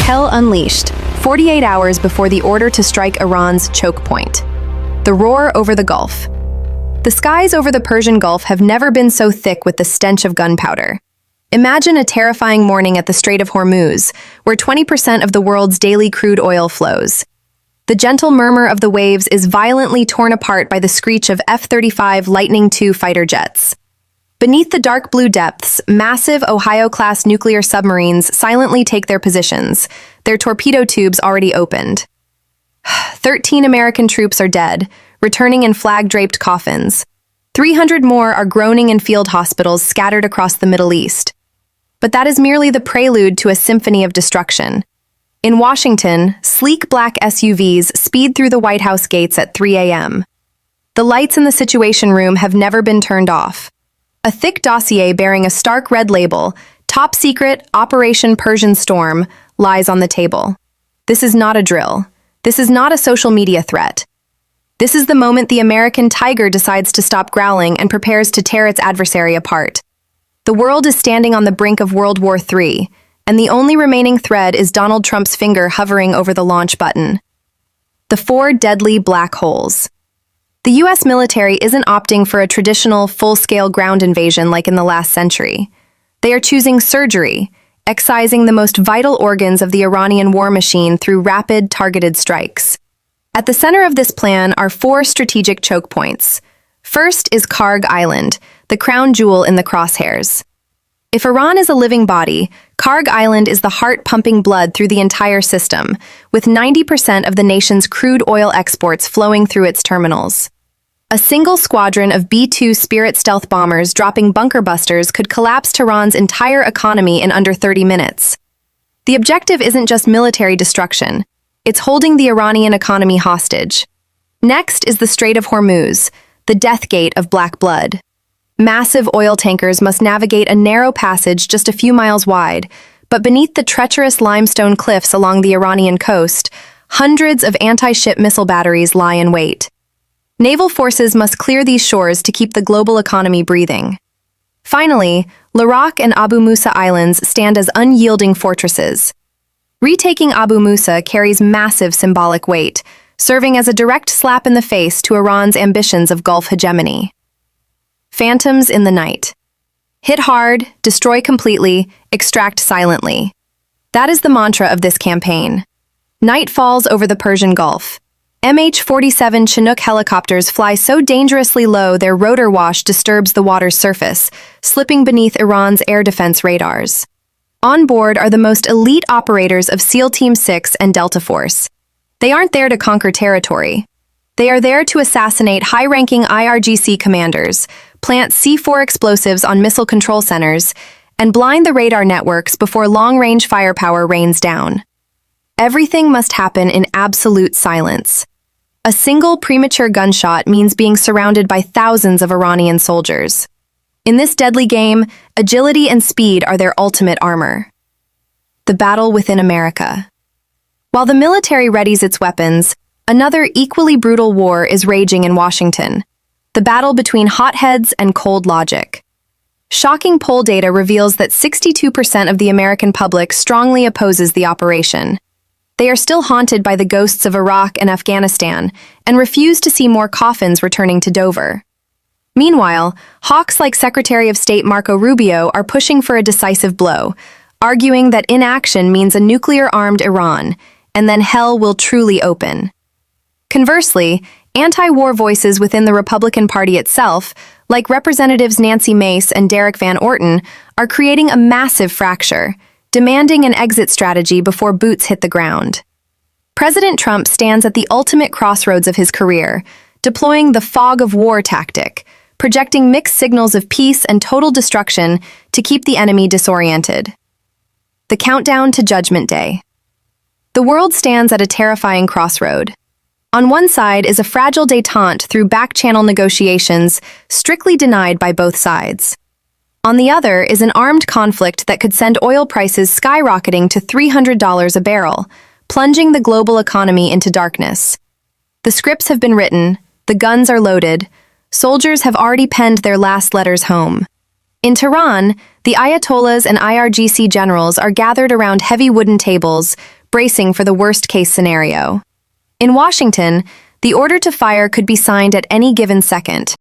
Hell unleashed, 48 hours before the order to strike Iran's choke point. The roar over the Gulf. The skies over the Persian Gulf have never been so thick with the stench of gunpowder. Imagine a terrifying morning at the Strait of Hormuz, where 20% of the world's daily crude oil flows. The gentle murmur of the waves is violently torn apart by the screech of F-35 Lightning II fighter jets. Beneath the dark blue depths, massive Ohio-class nuclear submarines silently take their positions, their torpedo tubes already opened. 13 American troops are dead, returning in flag-draped coffins. 300 more are groaning in field hospitals scattered across the Middle East. But that is merely the prelude to a symphony of destruction. In Washington, sleek black SUVs speed through the White House gates at 3 a.m. The lights in the Situation Room have never been turned off. A thick dossier bearing a stark red label, Top Secret Operation Persian Storm, lies on the table. This is not a drill. This is not a social media threat. This is the moment the American tiger decides to stop growling and prepares to tear its adversary apart. The world is standing on the brink of World War III, and the only remaining thread is Donald Trump's finger hovering over the launch button. The 4 deadly black holes. The U.S. military isn't opting for a traditional, full-scale ground invasion like in the last century. They are choosing surgery, excising the most vital organs of the Iranian war machine through rapid, targeted strikes. At the center of this plan are 4 strategic choke points. First is Karg Island, the crown jewel in the crosshairs. If Iran is a living body, Karg Island is the heart pumping blood through the entire system, with 90% of the nation's crude oil exports flowing through its terminals. A single squadron of B-2 Spirit stealth bombers dropping bunker busters could collapse Tehran's entire economy in under 30 minutes. The objective isn't just military destruction, it's holding the Iranian economy hostage. Next is the Strait of Hormuz, the death gate of black blood. Massive oil tankers must navigate a narrow passage just a few miles wide, but beneath the treacherous limestone cliffs along the Iranian coast, hundreds of anti-ship missile batteries lie in wait. Naval forces must clear these shores to keep the global economy breathing. Finally, Larak and Abu Musa Islands stand as unyielding fortresses. Retaking Abu Musa carries massive symbolic weight, serving as a direct slap in the face to Iran's ambitions of Gulf hegemony. Phantoms in the night. Hit hard, destroy completely, extract silently. That is the mantra of this campaign. Night falls over the Persian Gulf. MH-47 Chinook helicopters fly so dangerously low their rotor wash disturbs the water's surface, slipping beneath Iran's air defense radars. On board are the most elite operators of SEAL Team 6 and Delta Force. They aren't there to conquer territory. They are there to assassinate high-ranking IRGC commanders, plant C4 explosives on missile control centers, and blind the radar networks before long-range firepower rains down. Everything must happen in absolute silence. A single premature gunshot means being surrounded by thousands of Iranian soldiers. In this deadly game, agility and speed are their ultimate armor. The battle within America. While the military readies its weapons, another equally brutal war is raging in Washington, the battle between hotheads and cold logic. Shocking poll data reveals that 62% of the American public strongly opposes the operation. They are still haunted by the ghosts of Iraq and Afghanistan and refuse to see more coffins returning to Dover. Meanwhile, hawks like Secretary of State Marco Rubio are pushing for a decisive blow, arguing that inaction means a nuclear-armed Iran, and then hell will truly open. Conversely, anti-war voices within the Republican Party itself, like Representatives Nancy Mace and Derek Van Orton, are creating a massive fracture, demanding an exit strategy before boots hit the ground. President Trump stands at the ultimate crossroads of his career, deploying the fog of war tactic, projecting mixed signals of peace and total destruction to keep the enemy disoriented. The countdown to Judgment Day. The world stands at a terrifying crossroad. On one side is a fragile détente through back-channel negotiations, strictly denied by both sides. On the other is an armed conflict that could send oil prices skyrocketing to $300 a barrel, plunging the global economy into darkness. The scripts have been written, the guns are loaded, soldiers have already penned their last letters home. In Tehran, the Ayatollahs and IRGC generals are gathered around heavy wooden tables, bracing for the worst-case scenario. In Washington, the order to fire could be signed at any given second.